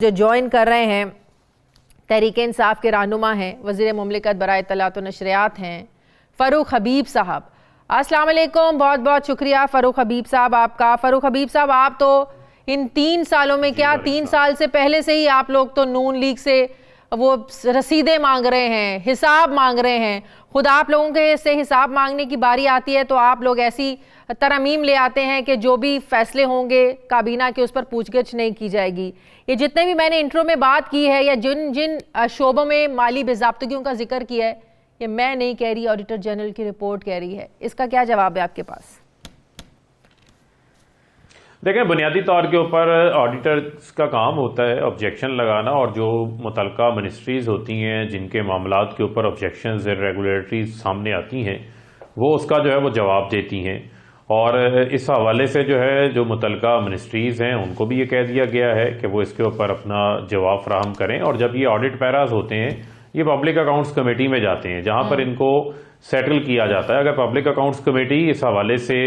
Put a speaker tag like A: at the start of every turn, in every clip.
A: जो ज्वाइन कर रहे हैं तहरीक इंसाफ के रहनुमा हैं, वज़ीर मुमलिकत बराए इत्तलात व नशरियात हैं फ़ारूक हबीब साहब। अस्सलाम वालेकुम, बहुत बहुत शुक्रिया फ़ारूक हबीब साहब आपका। फ़ारूक हबीब साहब, आप तो इन 3 सालों में क्या 3 साल से पहले से ही आप लोग तो नून लीग से वो रसीदें मांग रहे हैं, हिसाब मांग रहे हैं। खुद आप लोगों के से हिसाब मांगने की बारी आती है तो आप लोग ऐसी तरमीम ले आते हैं कि जो भी फैसले होंगे काबीना के उस पर पूछगछ नहीं की जाएगी। ये जितने भी मैंने इंट्रो में बात की है या जिन जिन शोबों में माली बेज़ाब्तगियों का जिक्र किया है, ये मैं नहीं कह रही, ऑडिटर जनरल की रिपोर्ट कह रही है। इसका क्या जवाब है आपके पास?
B: देखें, बुनियादी तौर के ऊपर ऑडिटर्स का काम होता है ऑब्जेक्शन लगाना, और जो मुतलका मिनिस्ट्रीज़ होती हैं जिनके मामलात के ऊपर ऑब्जेक्शंस रेगुलेटरीज सामने आती हैं वो उसका जो है वो जवाब देती हैं। और इस हवाले से जो है जो मुतलका मिनिस्ट्रीज़ हैं उनको भी ये कह दिया गया है कि वो इसके ऊपर अपना जवाब फराहम करें। और जब ये ऑडिट पैराज होते हैं ये पब्लिक अकाउंट्स कमेटी में जाते हैं जहाँ पर इनको सेटल किया जाता है। अगर पब्लिक अकाउंट्स कमेटी इस हवाले से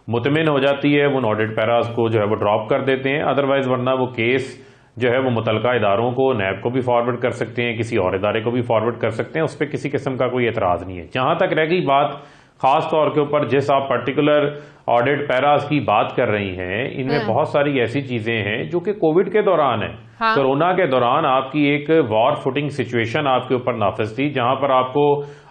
B: मुतमिन हो जाती है वो ऑडिट पैराज को जो है वो ड्रॉप कर देते हैं, अदरवाइज वरना वो केस जो है वो मुतलका इदारों को, नैब को भी फॉरवर्ड कर सकते हैं, किसी और इदारे को भी फॉरवर्ड कर सकते हैं। उस पर किसी किस्म का कोई एतराज़ नहीं है। जहाँ तक रह गई बात खास तौर के ऊपर जिस आप पर्टिकुलर ऑडिट पैराज की बात कर रही हैं, इनमें बहुत सारी ऐसी चीजें हैं जो कि कोविड के दौरान है। हाँ। कोरोना के दौरान आपकी एक वॉर फुटिंग सिचुएशन आपके ऊपर नाफिज थी, जहां पर आपको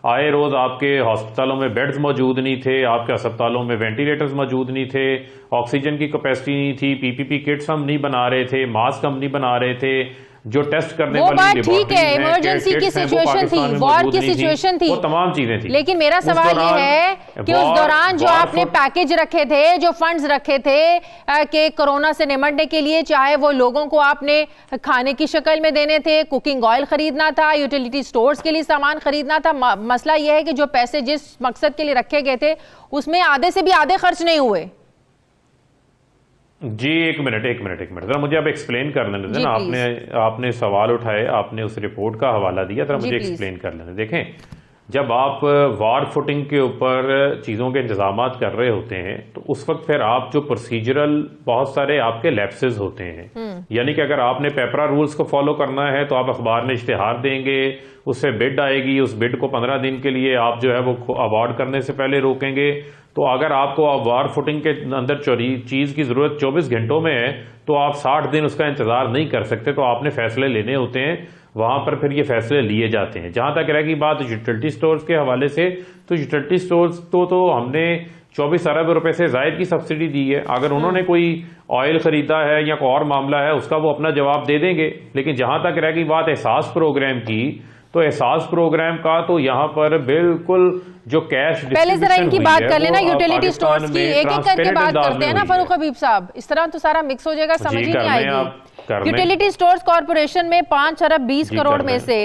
B: आए रोज आपके हॉस्पिटलों में बेड्स मौजूद नहीं थे, आपके अस्पतालों में वेंटिलेटर्स मौजूद नहीं थे, ऑक्सीजन की कैपेसिटी नहीं थी, पीपीपी किट्स हम नहीं बना रहे थे, मास्क हम नहीं बना रहे थे, जो टेस्ट करने
A: वो बात ठीक है, इमरजेंसी की सिचुएशन थी, वॉर की सिचुएशन थी,
B: वो तमाम चीजें थी।
A: लेकिन मेरा सवाल ये है कि उस दौरान जो आपने पैकेज रखे थे, जो फंड्स रखे थे कि कोरोना से निपटने के लिए, चाहे वो लोगों को आपने खाने की शक्ल में देने थे, कुकिंग ऑयल खरीदना था, यूटिलिटी स्टोर्स के लिए सामान खरीदना था, मसला यह है कि जो पैसे जिस मकसद के लिए रखे गए थे उसमें आधे से भी आधे खर्च नहीं हुए।
B: जी एक मिनट जरा मुझे आप एक्सप्लेन कर लेने दें ना। आपने सवाल उठाए, आपने उस रिपोर्ट का हवाला दिया, जरा मुझे एक्सप्लेन कर लेने। देखें, जब आप वार फुटिंग के ऊपर चीज़ों के इंतजामात कर रहे होते हैं तो उस वक्त फिर आप जो प्रोसीजरल बहुत सारे आपके लैप्सेस होते हैं, यानी कि अगर आपने पेपरा रूल्स को फॉलो करना है तो आप अखबार में इश्तिहार देंगे, उससे बिड आएगी, उस बिड को 15 दिन के लिए आप जो है वो अवार्ड करने से पहले रोकेंगे। तो अगर आपको वार फुटिंग के अंदर चीज़ की ज़रूरत 24 घंटों में है तो आप 60 दिन उसका इंतज़ार नहीं कर सकते, तो आपने फैसले लेने होते हैं, वहाँ पर फिर ये फैसले लिए जाते हैं। जहाँ तक रहेगी बात यूटिलिटी स्टोर्स के हवाले से, तो यूटिलिटी स्टोर्स तो हमने 24 अरब रुपए से ज़ायद की सब्सिडी दी है। अगर उन्होंने कोई ऑयल खरीदा है या कोई और मामला है उसका वो अपना जवाब दे देंगे। लेकिन जहाँ तक रहेगी बात एहसास प्रोग्राम की, तो एहसास प्रोग्राम का तो यहाँ पर बिल्कुल जो कैश
A: पहले जरा इनकी बात कर लेना, यूटिलिटी स्टोर्स की एक एक करके बात करते हैं ना फ़ारूक हबीब साहब, इस तरह तो सारा मिक्स हो जाएगा, समझ ही नहीं आएगी। यूटिलिटी स्टोर्स कॉर्पोरेशन में 5 अरब 20 करोड़ में से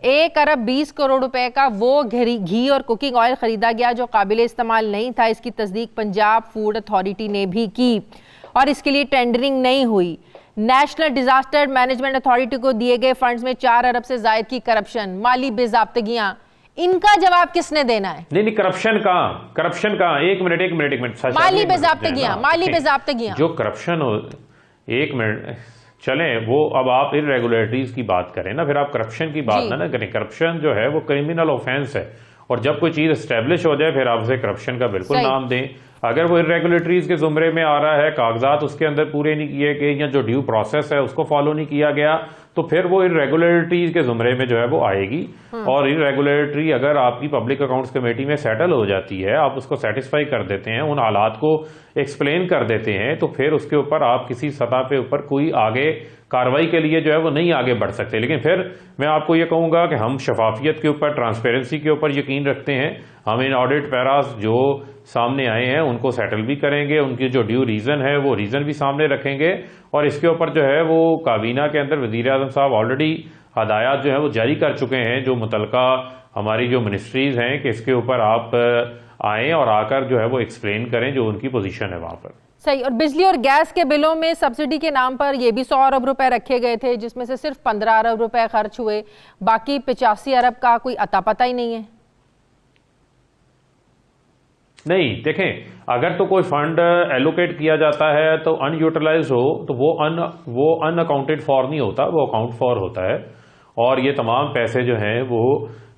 A: 1 अरब 20 करोड़ रुपए का वो घी और कुकिंग ऑयल खरीदा गया जो काबिल इस्तेमाल नहीं था। इसकी तस्दीक पंजाब फूड अथॉरिटी ने भी की और इसके लिए टेंडरिंग नहीं हुई। नेशनल डिजास्टर मैनेजमेंट अथॉरिटी को दिए गए फंड्स में 4 अरब से जायद की करप्शन, माली बेज़ाब्तगियां, इनका जवाब किसने देना है?
B: नहीं करप्शन का एक मिनट
A: माली बेज़ाब्तगियां
B: जो करप्शन हो, एक मिनट चलें, वो अब आप इर्रेगुलरिटीज की बात करें ना, फिर आप करप्शन की बात ना करें। करप्शन जो है वो क्रिमिनल ऑफेंस है और जब कोई चीज एस्टेब्लिश हो जाए फिर आप उसे करप्शन का बिल्कुल नाम दें। अगर वो इर्रेगुलरिटीज के जुमरे में आ रहा है, कागजात उसके अंदर पूरे नहीं किए गए या जो ड्यू प्रोसेस है उसको फॉलो नहीं किया गया, तो फिर वो इर्रेगुलरिटीज के जुमरे में जो है वो आएगी। और इर्रेगुलरिटी अगर आपकी पब्लिक अकाउंट्स कमेटी में सेटल हो जाती है, आप उसको सेटिस्फाई कर देते हैं, उन हालात को एक्सप्लेन कर देते हैं, तो फिर उसके ऊपर आप किसी सतह पे ऊपर कोई आगे कार्रवाई के लिए जो है वो नहीं आगे बढ़ सकते। लेकिन फिर मैं आपको ये कहूंगा कि हम शफाफियत के ऊपर, ट्रांसपेरेंसी के ऊपर यकीन रखते हैं। हम इन ऑडिट पैरास जो सामने आए हैं उनको सेटल भी करेंगे, उनकी जो ड्यू रीज़न है वो रीज़न भी सामने रखेंगे। और इसके ऊपर जो है वो काबीना के अंदर वज़ीर आज़म साहब ऑलरेडी हदायत जो है वो जारी कर चुके हैं जो मुतलका हमारी जो मिनिस्ट्रीज़ हैं कि इसके ऊपर आप आएँ और आकर जो है वो एक्सप्लेन करें जो उनकी पोजीशन है वहाँ पर।
A: सही। और बिजली और गैस के बिलों में सब्सिडी के नाम पर ये भी 100 अरब रुपए रखे गए थे जिसमें से सिर्फ 15 अरब रुपए खर्च हुए, बाकी 85 अरब का कोई अता पता ही नहीं है।
B: नहीं, देखें, अगर तो कोई फंड एलोकेट किया जाता है तो अनयूटिलाइज हो तो वो अनअकाउंटेड फॉर नहीं होता, वो अकाउंट फॉर होता है। और ये तमाम पैसे जो हैं वो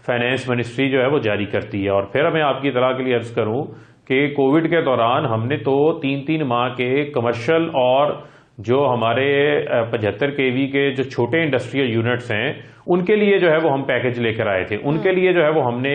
B: फाइनेंस मिनिस्ट्री जो है वो जारी करती है। और फिर मैं आपकी इतला के लिए अर्ज करूं कि कोविड के दौरान हमने तो 3-3 माह के कमर्शियल और जो हमारे 75 kV के जो छोटे इंडस्ट्रियल यूनिट्स हैं उनके लिए जो है वो हम पैकेज लेकर आए थे। उनके लिए जो है वो हमने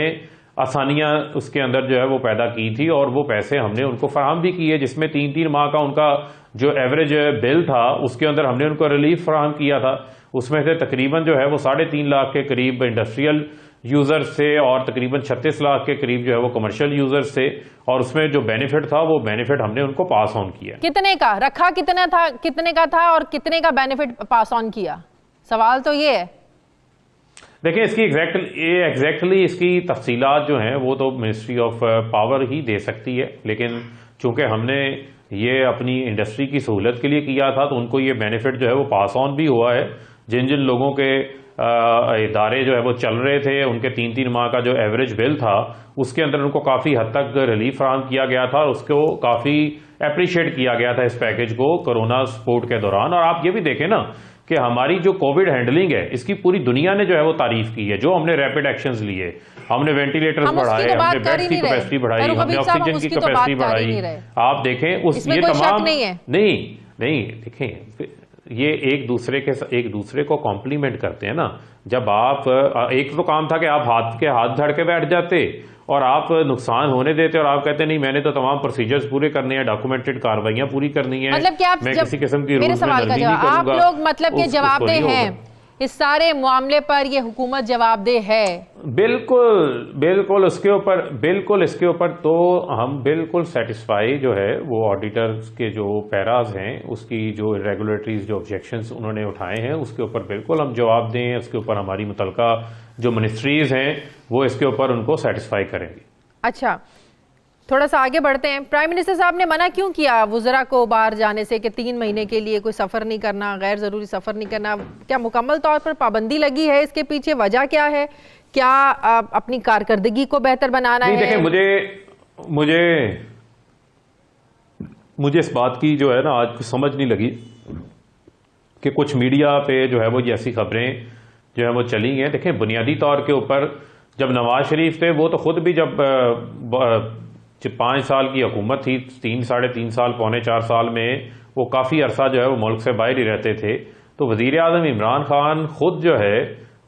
B: आसानियां उसके अंदर जो है वो पैदा की थी और वो पैसे हमने उनको फराहम भी किए, जिसमें 3-3 माह का उनका जो एवरेज बिल था उसके अंदर हमने उनको रिलीफ फराहम किया था। उसमें से तकरीबन जो है वो 3.5 लाख के करीब इंडस्ट्रियल यूजर्स से और तकरीबन 36 लाख के करीब जो है वो कमर्शियल यूजर्स से, और उसमें जो बेनिफिट था वो बेनिफिट हमने उनको पास ऑन किया।
A: कितने का रखा, कितने का था और कितने का बेनिफिट पास ऑन किया? सवाल तो ये है।
B: देखिए, इसकी एग्जैक्टली इसकी तफसीलात जो हैं वो तो मिनिस्ट्री ऑफ पावर ही दे सकती है, लेकिन चूंकि हमने ये अपनी इंडस्ट्री की सहूलत के लिए किया था तो उनको ये बेनिफिट जो है वो पास ऑन भी हुआ है। जिन जिन लोगों के इदारे जो है वो चल रहे थे उनके 3-3 माह का जो एवरेज बिल था उसके अंदर उनको काफ़ी हद तक रिलीफ फराहम किया गया था और उसको काफ़ी अप्रिशिएट किया गया था इस पैकेज को कोरोना सपोर्ट के दौरान। और आप ये भी देखें ना कि हमारी जो कोविड हैंडलिंग है इसकी पूरी दुनिया ने जो है वो तारीफ की है। जो हमने रैपिड एक्शंस लिए, हमने वेंटिलेटर्स बढ़ाए, हमने बेड की कैपेसिटी बढ़ाई, हमने ऑक्सीजन की कैपेसिटी बढ़ाई। आप देखें उस ये तमाम नहीं देखें, ये एक दूसरे को कॉम्प्लीमेंट करते हैं ना। जब आप एक तो काम था कि आप हाथ धड़ के बैठ जाते और आप नुकसान होने देते और आप कहते नहीं मैंने तो तमाम प्रोसीजर्स पूरे करने हैं, डॉक्यूमेंटेड कार्रवाइयां पूरी करनी है,
A: मतलब कि आप
B: मैं किसी किस्म की
A: मेरे सवाल का जवाब आप लोग मतलब के जवाबदेह हैं इस सारे मामले पर, ये हुकूमत जवाबदेह है? बिल्कुल इसके ऊपर तो हम बिल्कुल सेटिस्फाई जो है वो ऑडिटर्स के जो पैराज हैं उसकी जो रेगुलेटरीज जो ऑब्जेक्शंस उन्होंने उठाए हैं उसके ऊपर बिल्कुल हम जवाब दें। उसके ऊपर हमारी मुतलका जो मिनिस्ट्रीज हैं वो इसके ऊपर उनको सेटिस्फाई करेंगी। अच्छा, थोड़ा सा आगे बढ़ते हैं। प्राइम मिनिस्टर साहब ने मना क्यों किया वुज़रा को बाहर जाने से कि 3 महीने के लिए कोई सफ़र नहीं करना, गैर ज़रूरी सफ़र नहीं करना? क्या मुकम्मल तौर पर पाबंदी लगी है? इसके पीछे वजह क्या है? क्या अपनी कारकर्दगी को बेहतर बनाना है?
B: देखिए, मुझे इस बात की जो है ना आज समझ नहीं लगी कि कुछ मीडिया पे जो है वो ऐसी खबरें जो है वो चली हैं। देखें, बुनियादी तौर के ऊपर जब नवाज शरीफ थे वो तो खुद भी जब 5 साल की हुकूमत थी, 3-3.5 साल, पौने 4 साल में वो काफ़ी अरसा जो है वो मुल्क से बाहर ही रहते थे। तो वज़ीर आज़म इमरान खान खुद जो है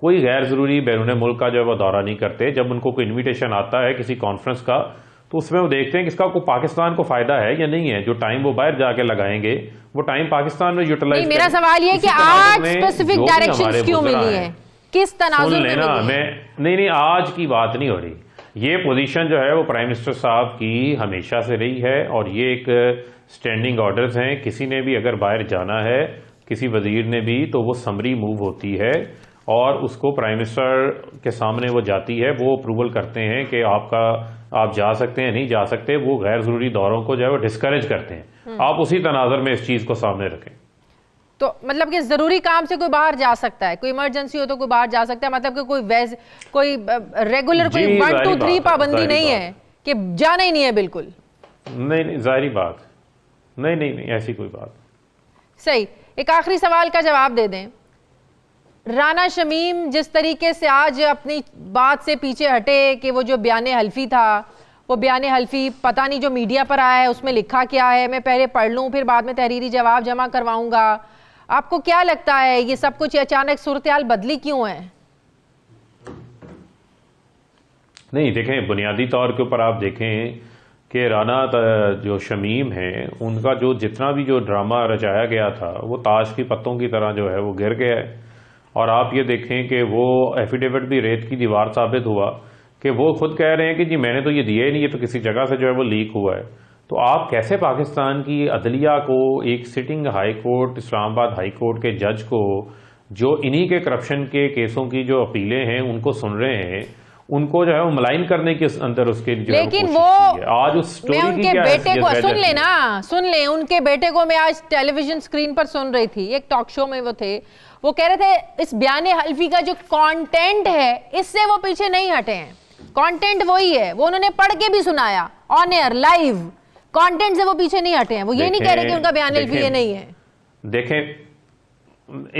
B: कोई गैर ज़रूरी बैरून मुल्क का जो है वो दौरा नहीं करते। जब उनको कोई इन्विटेशन आता है किसी कॉन्फ्रेंस का तो उसमें वो देखते हैं कि इसका कोई पाकिस्तान को फ़ायदा है या नहीं है। जो टाइम वो बाहर जाके लगाएंगे वो टाइम पाकिस्तान में यूटिलाइज।
A: मेरा सवाल ये कि आज स्पेसिफिक डायरेक्शंस क्यों मिली है, किस तनाजुर में मिली है?
B: नहीं, आज की बात नहीं हो रही। ये पोजीशन जो है वो प्राइम मिनिस्टर साहब की हमेशा से रही है और ये एक स्टैंडिंग ऑर्डर्स हैं। किसी ने भी अगर बाहर जाना है, किसी वजीर ने भी, तो वो समरी मूव होती है और उसको प्राइम मिनिस्टर के सामने वो जाती है। वो अप्रूवल करते हैं कि आप जा सकते हैं, नहीं जा सकते। वो गैर ज़रूरी दौरों को जो है वो डिस्करेज करते हैं। आप उसी तनाज़ुर में इस चीज़ को सामने रखें।
A: तो मतलब कि ज़रूरी काम से कोई बाहर जा सकता है, कोई इमरजेंसी हो तो कोई बाहर जा सकता है, मतलब कि कोई रेगुलर कोई 1, 2, 3 पाबंदी नहीं है कि जाना ही नहीं है बिल्कुल?
B: नहीं, जाहिर बात नहीं, ऐसी कोई बात।
A: सही। एक आखिरी सवाल का जवाब दे दें। राना शमीम जिस तरीके से आज अपनी बात से पीछे हटे कि वो जो बयान हल्फी था, वो बयान हल्फी पता नहीं जो मीडिया पर आया है उसमें लिखा क्या है, मैं पहले पढ़ लूँ फिर बाद में तहरीरी जवाब जमा करवाऊंगा। आपको क्या लगता है ये सब कुछ अचानक सूरत हाल बदली क्यों है?
B: नहीं, देखें, बुनियादी तौर के ऊपर आप देखें कि राना जो शमीम हैं उनका जो जितना भी जो ड्रामा रचाया गया था वो ताश की पत्तों की तरह जो है वो गिर गया है। और आप ये देखें कि वो एफिडेविट भी रेत की दीवार साबित हुआ कि वो खुद कह रहे हैं कि जी मैंने तो ये दिया ही नहीं, ये तो किसी जगह से जो है वो लीक हुआ है। तो आप कैसे पाकिस्तान की अदलिया को, एक sitting high court, Islamabad high court के जज को जो इन्हीं के करप्शन के केसों की जो अपीलें हैं उनको सुन रहे हैं, उनको जो है वो मलाइन करने के अंदर उसके जो
A: लेकिन वो
B: आज उस स्टोरी
A: मैं उनके बेटे को सुन ले उनके बेटे को मैं आज टेलीविजन स्क्रीन पर सुन रही थी, एक टॉक शो में वो थे, वो कह रहे थे इस बयान हल्फी का जो कंटेंट है इससे वो पीछे नहीं हटे हैं, कंटेंट वही है, वो उन्होंने पढ़ के भी सुनाया। ऑन एयर लाइव कंटेंट से वो पीछे नहीं हटे हैं। वो ये नहीं कह रहे कि उनका बयान एलपीए नहीं है।
B: देखें,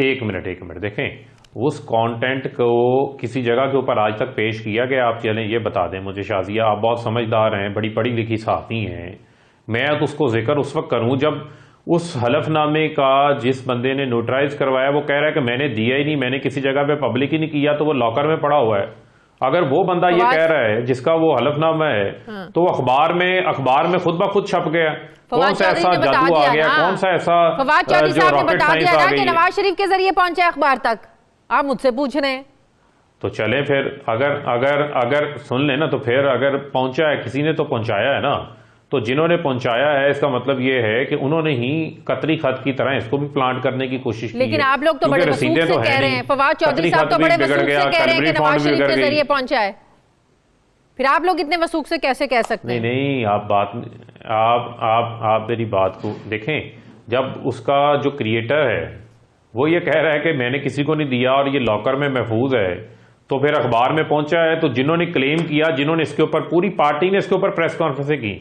B: एक मिनट देखें, उस कंटेंट को किसी जगह के ऊपर आज तक पेश किया गया? आप चलें ये बता दें मुझे शाजिया, आप बहुत समझदार हैं, बड़ी पढ़ी लिखी सहाफ़ी हैं, मैं तो उसको जिक्र उस वक्त करूं जब उस हलफनामे का जिस बंदे ने नोटराइज करवाया वो कह रहा है कि मैंने दिया ही नहीं, मैंने किसी जगह पे पब्लिक ही नहीं किया, तो वो लॉकर में पड़ा हुआ है। अगर वो बंदा ये कह रहा है जिसका वो हलफनामा है, तो वो अखबार में खुद ब खुद छप गया। कौन सा ऐसा जादू आ गया, कौन सा ऐसा
A: फवाद चौधरी
B: जो
A: साहब ने
B: रॉकेट
A: बता
B: साइंस
A: दिया
B: आ
A: ना
B: गई
A: कि
B: है।
A: नवाज शरीफ के जरिए पहुंचा अखबार तक, आप मुझसे पूछ रहे हैं।
B: तो चलें फिर, अगर सुन लें ना, तो फिर अगर पहुंचा है किसी ने तो पहुंचाया है ना, तो जिन्होंने पहुंचाया है इसका मतलब ये है कि उन्होंने ही कतरी खत की तरह इसको भी प्लांट करने की कोशिश की
A: लेकिन
B: है।
A: आप लोग तो बड़े वसूख से कह रहे हैं, फवाद चौधरी साहब तो बड़े वसूख से कह रहे हैं कि नवाज शरीफ के जरिए पहुंचा है, फिर आप लोग इतने वसूख से कैसे कह सकते हैं?
B: नहीं, आप मेरी बात को देखें। जब उसका जो क्रिएटर है वो ये कह रहा है कि मैंने किसी को नहीं दिया और ये लॉकर में महफूज है, तो फिर अखबार में पहुंचा है, तो जिन्होंने क्लेम किया, जिन्होंने इसके ऊपर, पूरी पार्टी ने इसके ऊपर प्रेस कॉन्फ्रेंसें की,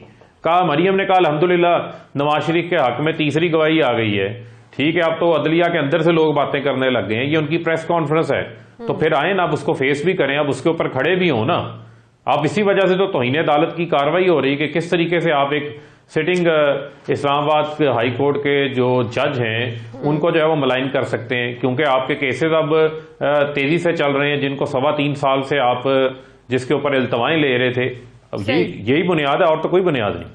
B: कहा, मरियम ने कहा अल्हम्दुलिल्लाह नवाज शरीफ के हक में तीसरी गवाही आ गई है। ठीक है, अब तो अदलिया के अंदर से लोग बातें करने लग गए हैं, ये उनकी प्रेस कॉन्फ्रेंस है, तो फिर आए ना, अब उसको फेस भी करें, अब उसके ऊपर खड़े भी हो ना। अब इसी वजह से तो तौहीन अदालत की कार्रवाई हो रही है कि किस तरीके से आप एक सिटिंग इस्लामाबाद हाई कोर्ट के जो जज हैं उनको जो है वो मलाइन कर सकते हैं, क्योंकि आपके केसेस अब तेजी से चल रहे हैं, जिनको 3.25 साल से आप जिसके ऊपर इल्तवाएं ले रहे थे। अब यही बुनियाद है, और तो कोई बुनियाद नहीं।